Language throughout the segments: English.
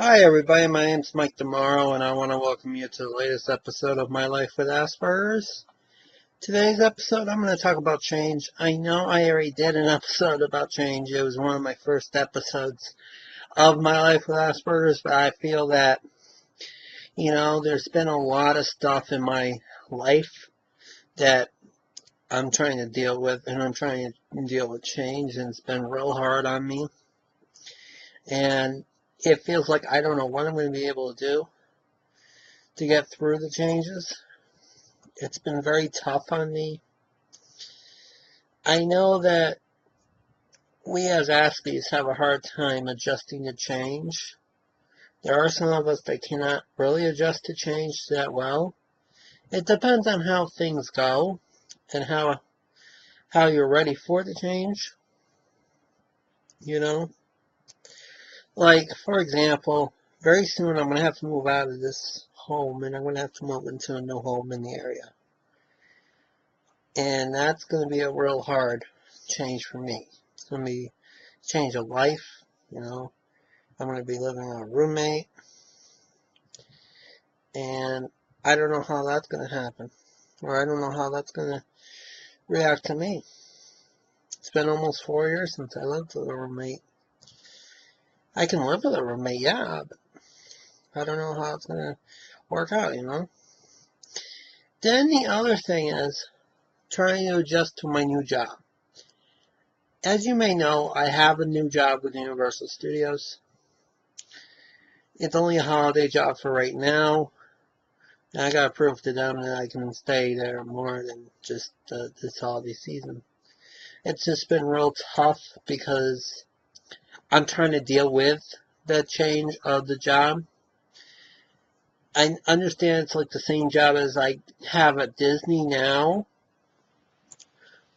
Hi everybody, my name's Mike DiMauro and I want to welcome you to the latest episode of My Life with Asperger's. Today's episode I'm going to talk about change. I know I already did an episode about change. It was one of my first episodes of My Life with Asperger's, but I feel that, there's been a lot of stuff in my life that I'm trying to deal with, and I'm trying to deal with change, and it's been real hard on me. And it feels like I don't know what I'm going to be able to do to get through the changes. It's been very tough on me. I know that we as Aspies have a hard time adjusting to change. There are some of us that cannot really adjust to change that well. It depends on how things go and how you're ready for the change, you know? Like, for example, very soon I'm going to have to move out of this home and I'm going to have to move into a new home in the area. And that's going to be a real hard change for me. It's going to be a change of life, I'm going to be living with a roommate. And I don't know how that's going to happen. Or I don't know how that's going to react to me. It's been almost 4 years since I lived with a roommate. I can live with a roommate, yeah, but I don't know how it's going to work out, Then the other thing is trying to adjust to my new job. As you may know, I have a new job with Universal Studios. It's only a holiday job for right now. And I gotta prove to them that I can stay there more than just this holiday season. It's just been real tough because I'm trying to deal with the change of the job. I understand it's like the same job as I have at Disney now,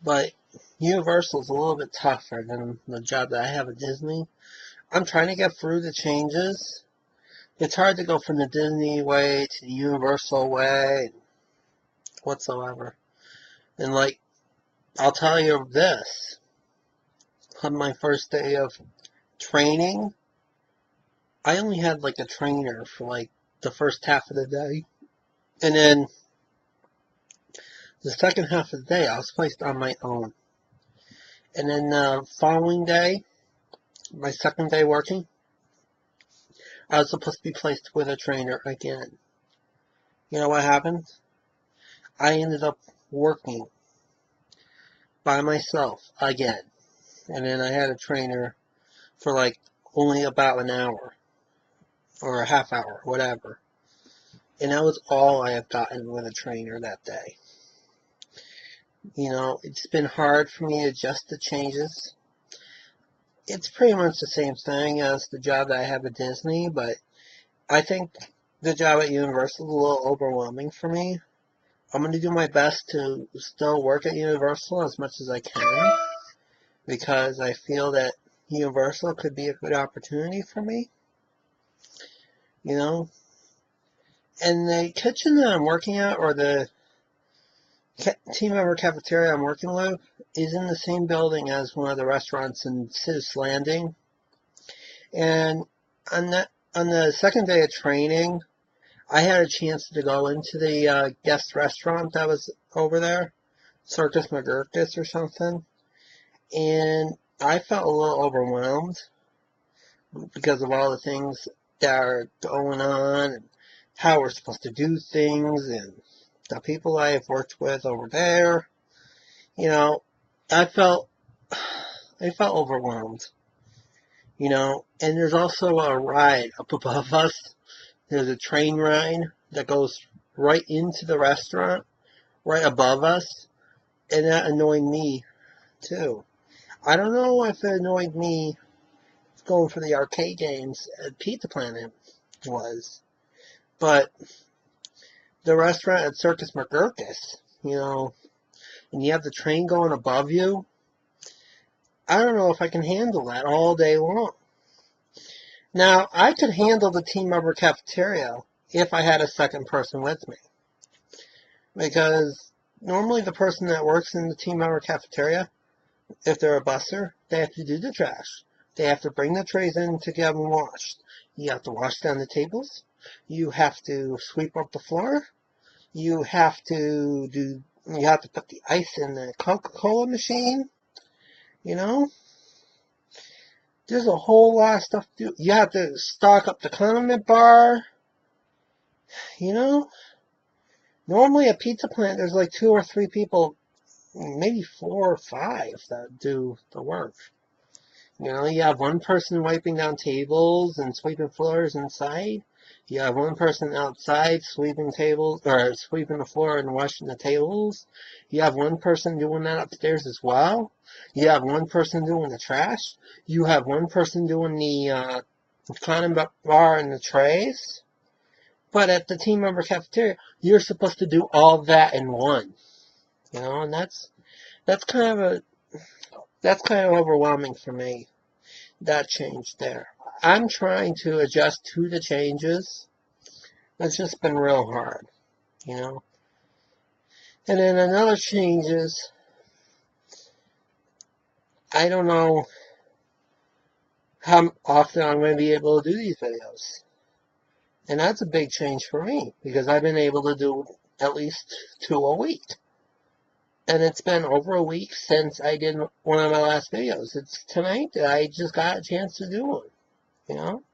but Universal's a little bit tougher than the job that I have at Disney. I'm trying to get through the changes. It's hard to go from the Disney way to the Universal way whatsoever. And I'll tell you this. On my first day of training, I only had a trainer for the first half of the day. And then the second half of the day, I was placed on my own. And then the following day, my second day working, I was supposed to be placed with a trainer again. You know what happened? I ended up working by myself again. And then I had a trainer for only about an hour or a half hour, whatever. And that was all I have gotten with a trainer that day. It's been hard for me to adjust to changes. It's pretty much the same thing as the job that I have at Disney, but I think the job at Universal is a little overwhelming for me. I'm going to do my best to still work at Universal as much as I can because I feel that Universal could be a good opportunity for me, And the kitchen that I'm working at, or the team member cafeteria I'm working with, is in the same building as one of the restaurants in Sis Landing. And on the second day of training, I had a chance to go into the guest restaurant that was over there, Circus McGurkus or something, and I felt a little overwhelmed because of all the things that are going on and how we're supposed to do things and the people I have worked with over there. I felt overwhelmed, and there's also a ride up above us. There's a train ride that goes right into the restaurant, right above us, and that annoyed me too. I don't know if it annoyed me going for the arcade games at Pizza Planet was, but the restaurant at Circus McGurkus, and you have the train going above you, I don't know if I can handle that all day long. Now, I could handle the team member cafeteria if I had a second person with me. Because normally the person that works in the team member cafeteria, if they're a busser, they have to do the trash. They have to bring the trays in to get them washed. You have to wash down the tables. You have to sweep up the floor. You have to put the ice in the Coca-Cola machine. You know, there's a whole lot of stuff to do. You have to stock up the condiment bar. You know, normally a pizza plant, there's like 2 or 3 people, maybe 4 or 5 that do the work. You know, you have one person wiping down tables and sweeping floors inside. You have one person outside sweeping tables, or sweeping the floor and washing the tables. You have one person doing that upstairs as well. You have one person doing the trash. You have one person doing the condiment bar and the trays. But at the team member cafeteria, you're supposed to do all that in one. You know, and that's kind of overwhelming for me. That change there. I'm trying to adjust to the changes. It's just been real hard, you know. And then another change is, I don't know how often I'm going to be able to do these videos. And that's a big change for me, because I've been able to do at least 2 a week. And it's been over a week since I did one of my last videos. It's tonight that I just got a chance to do one, you know.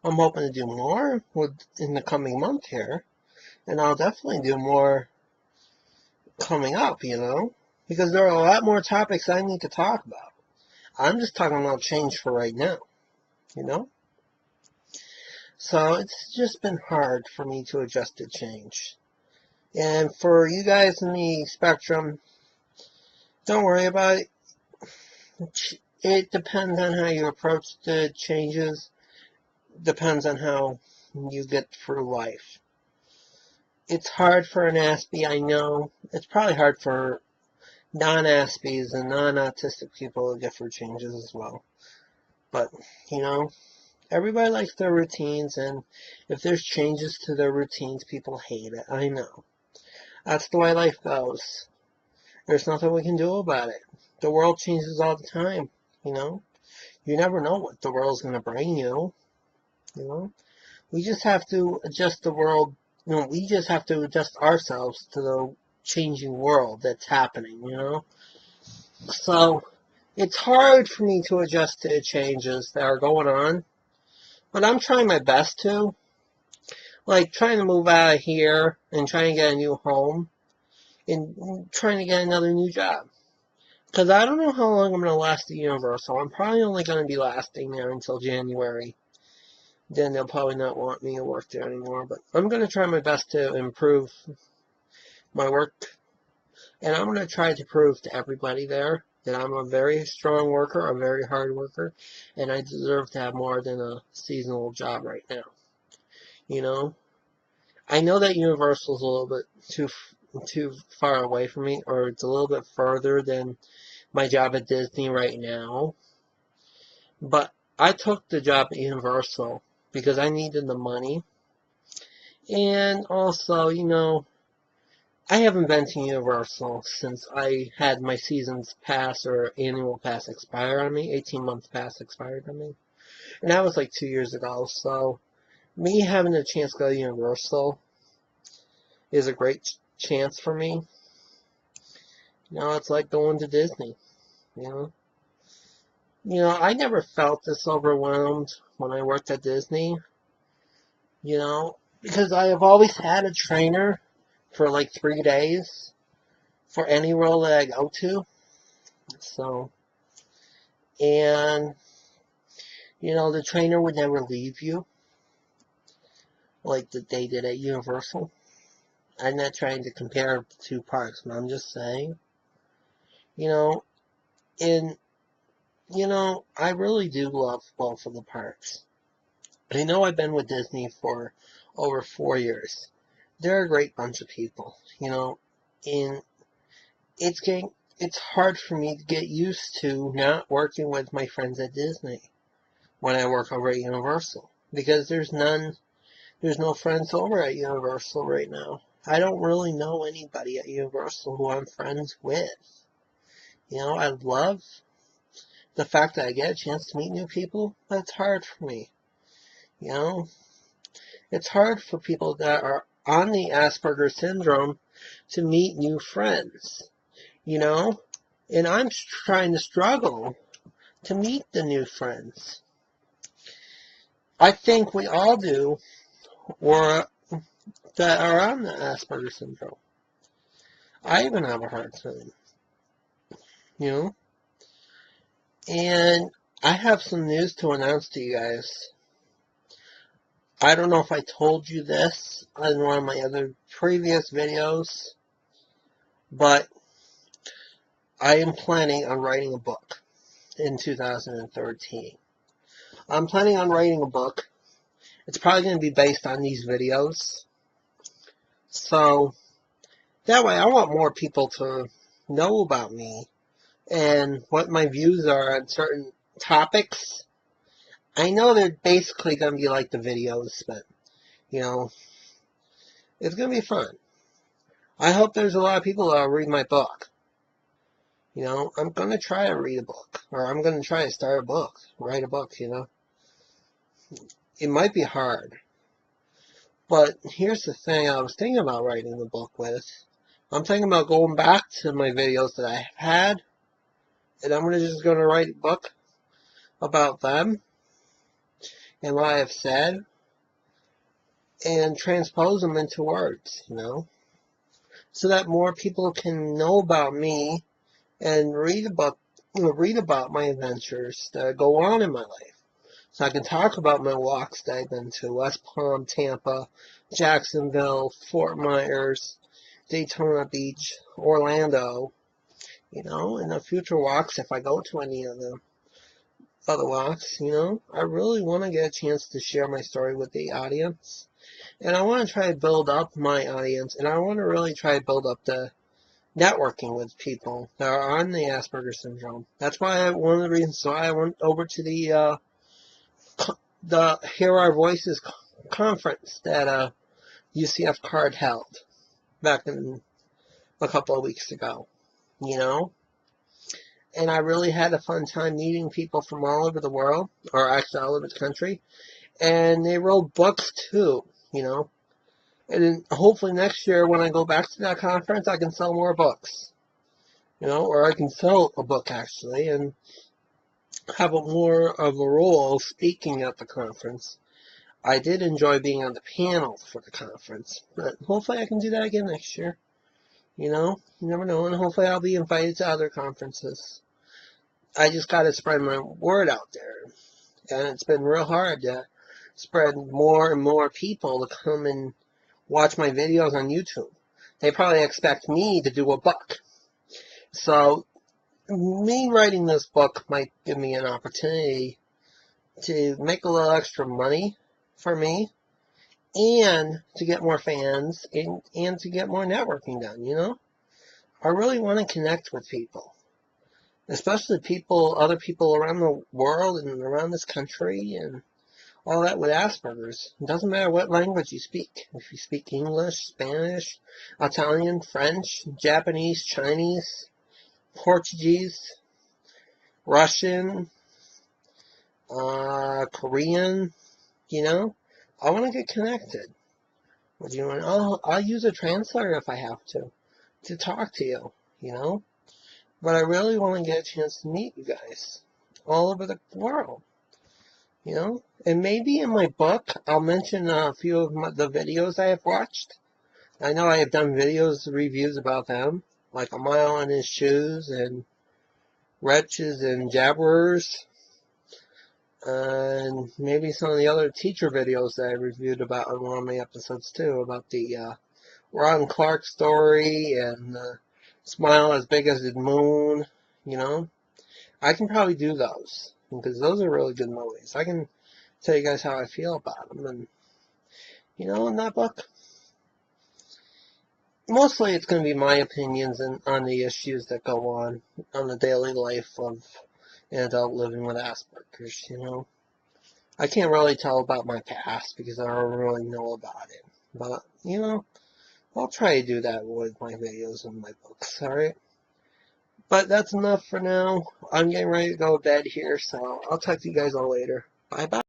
I'm hoping to do more in the coming month here. And I'll definitely do more coming up, you know. Because there are a lot more topics I need to talk about. I'm just talking about change for right now, you know. So it's just been hard for me to adjust to change. And for you guys in the spectrum, don't worry about it. It depends on how you approach the changes. Depends on how you get through life. It's hard for an Aspie, I know. It's probably hard for non-Aspies and non-autistic people to get through changes as well. But, you know, everybody likes their routines, and if there's changes to their routines, people hate it. I know. That's the way life goes. There's nothing we can do about it. The world changes all the time, you know. You never know what the world's going to bring you, you know. We just have to adjust the world, you know, we just have to adjust ourselves to the changing world that's happening, you know. So, it's hard for me to adjust to the changes that are going on, but I'm trying my best to. Like, trying to move out of here and trying to get a new home and trying to get another new job. Because I don't know how long I'm going to last at Universal. I'm probably only going to be lasting there until January. Then they'll probably not want me to work there anymore. But I'm going to try my best to improve my work. And I'm going to try to prove to everybody there that I'm a very strong worker, a very hard worker. And I deserve to have more than a seasonal job right now. You know? I know that Universal's a little bit too far away from me. Or it's a little bit further than my job at Disney right now. But I took the job at Universal because I needed the money. And also, you know, I haven't been to Universal since I had my season's pass or annual pass expire on me. 18-month pass expired on me. And that was like 2 years ago. So, me having a chance to go to Universal is a great chance for me. You know, it's like going to Disney, you know. You know, I never felt this overwhelmed when I worked at Disney, you know, because I have always had a trainer for like 3 days for any role that I go to. So, and, you know, the trainer would never leave you like that they did at Universal. I'm not trying to compare the two parks, but I'm just saying, you know, I really do love both of the parks. I know I've been with Disney for over 4 years. They're a great bunch of people, you know, and it's hard for me to get used to not working with my friends at Disney when I work over at Universal, because there's no friends over at Universal right now. I don't really know anybody at Universal who I'm friends with. You know, the fact that I get a chance to meet new people, that's hard for me. You know, it's hard for people that are on the Asperger syndrome to meet new friends, you know? And I'm trying to struggle to meet the new friends. I think we all do, or that are on the Asperger syndrome. I even have a hard time, you know? And I have some news to announce to you guys. I don't know if I told you this in one of my other previous videos, but I am planning on writing a book in 2013. I'm planning on writing a book. It's probably going to be based on these videos. So that way I want more people to know about me and what my views are on certain topics. I know they're basically going to be like the videos, but, you know, it's going to be fun. I hope there's a lot of people that will read my book. You know, I'm going to try to read a book, or I'm going to try to start a book, write a book, you know. It might be hard, but here's the thing I was thinking about writing the book with. I'm thinking about going back to my videos that I had, and I'm just going to write a book about them and what I have said, and transpose them into words, you know, so that more people can know about me and read about my adventures that go on in my life. So I can talk about my walks that I've been to: West Palm, Tampa, Jacksonville, Fort Myers, Daytona Beach, Orlando, you know, and the future walks, if I go to any of the other walks, you know. I really want to get a chance to share my story with the audience. And I want to try to build up my audience, and I want to really try to build up the networking with people that are on the Asperger syndrome. That's why one of the reasons why I went over to the Hear Our Voices conference that UCF Card held back in a couple of weeks ago, you know. And I really had a fun time meeting people from all over the world, or actually all over the country. And they wrote books too, you know. And then hopefully next year when I go back to that conference, I can sell more books, you know, or I can sell a book actually and have a more of a role speaking at the conference. I did enjoy being on the panel for the conference, but hopefully I can do that again next year. You know, you never know, and hopefully I'll be invited to other conferences. I just got to spread my word out there, and it's been real hard to spread more and more people to come and watch my videos on YouTube. They probably expect me to do a book. So me writing this book might give me an opportunity to make a little extra money for me and to get more fans and to get more networking done, you know? I really want to connect with people, especially other people around the world and around this country and all that with Asperger's. It doesn't matter what language you speak. If you speak English, Spanish, Italian, French, Japanese, Chinese, Portuguese, Russian, Korean, you know, I want to get connected with you, and I'll use a translator if I have to talk to you, you know. But I really want to get a chance to meet you guys all over the world, you know. And maybe in my book, I'll mention a few of the videos I have watched. I know I have done reviews about them, like A Mile in His Shoes and Wretches and Jabberers, and maybe some of the other teacher videos that I reviewed about on one of my episodes too, about the Ron Clark story and Smile as Big as the Moon, you know. I can probably do those, because those are really good movies. I can tell you guys how I feel about them, and, you know, in that book, mostly it's going to be my opinions on the issues that go on the daily life of an adult living with Asperger's, you know. I can't really tell about my past because I don't really know about it, but, you know, I'll try to do that with my videos and my books, alright? But that's enough for now. I'm getting ready to go to bed here, so I'll talk to you guys all later. Bye-bye.